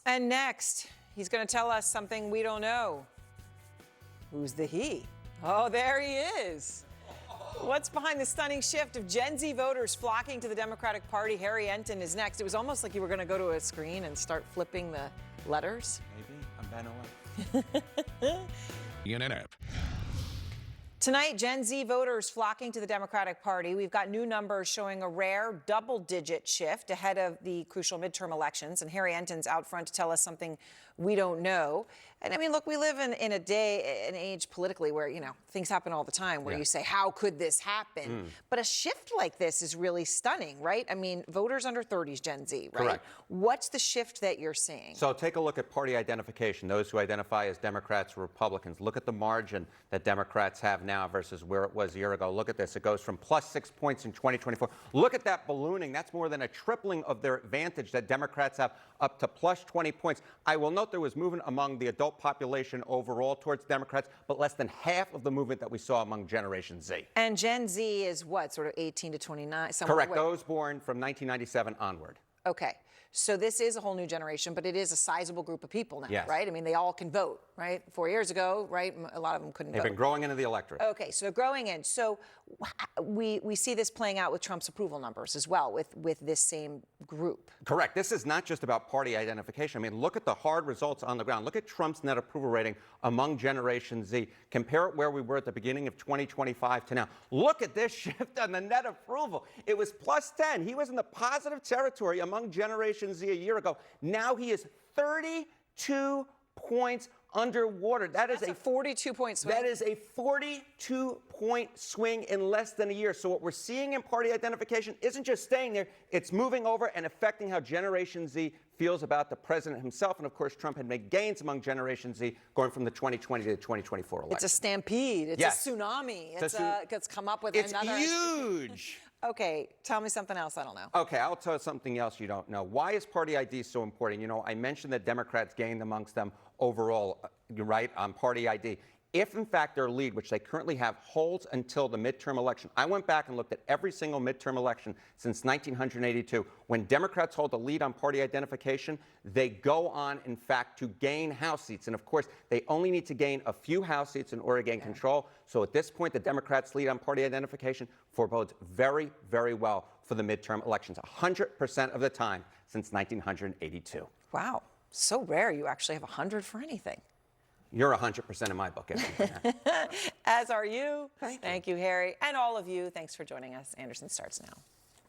And next, he's going to tell us something we don't know. Who's the he? Oh, there he is. What's behind the stunning shift of Gen Z voters flocking to the Democratic Party? Harry Enton is next. It was almost like you were going to go to a screen and start flipping the letters. Maybe. I'm Ben Owen. UNNF. Tonight, Gen Z voters flocking to the Democratic Party. We've got new numbers showing a rare double-digit shift ahead of the crucial midterm elections. And Harry Enton's out front to tell us something we don't know. And I mean, look, we live in a day, an age politically where, you know, things happen all the time where you say, how could this happen? But a shift like this is really stunning, right? I mean, voters under 30s, Gen Z, right? Correct. What's the shift that you're seeing? So take a look at party identification, those who identify as Democrats or Republicans. Look at the margin that Democrats have now versus where it was a year ago. Look at this. It goes from +6 points in 2024. Look at that ballooning. That's more than a tripling of their advantage that Democrats have, up to +20 points. I will note there was movement among the adult population overall towards Democrats, but less than half of the movement that we saw among Generation Z. And Gen Z is what, sort of 18 to 29? Correct. Those born from 1997 onward. Okay. So this is a whole new generation, but it is a sizable group of people now, Yes. right? I mean, they all can vote, right? 4 years ago, right? A lot of them couldn't They've vote. been growing into the electorate. Okay, so they're growing in. So we see this playing out with Trump's approval numbers as well, with this same group. Correct. This is not just about party identification. I mean, look at the hard results on the ground. Look at Trump's net approval rating among Generation Z. Compare it where we were at the beginning of 2025 to now. Look at this shift on the net approval. It was +10. He was in the positive territory among Generation Z a year ago. Now he is 32 points underwater. That's a 42-point swing. That is a 42-point swing in less than a year. So what we're seeing in party identification isn't just staying there, it's moving over and affecting how Generation Z feels about the president himself. And of course, Trump had made gains among Generation Z going from the 2020 to the 2024 election. It's a stampede. It's Yes. a tsunami. It's come up with It's another. huge. Okay, tell me something else I don't know. Okay, I'll tell you something else you don't know. Why is party ID so important? You know, I mentioned that Democrats gained amongst them overall, right, on party ID. If, in fact, their lead, which they currently have, holds until the midterm election, I went back and looked at every single midterm election since 1982. When Democrats hold the lead on party identification, they go on, in fact, to gain House seats. And, of course, they only need to gain a few House seats in order to gain control. So at this point, the Democrats' lead on party identification forebodes very, very well for the midterm elections, 100% of the time since 1982. Wow, so rare you actually have 100 for anything. You're 100% in my book. As are you. Thank you, Harry. And all of you, thanks for joining us. Anderson starts now.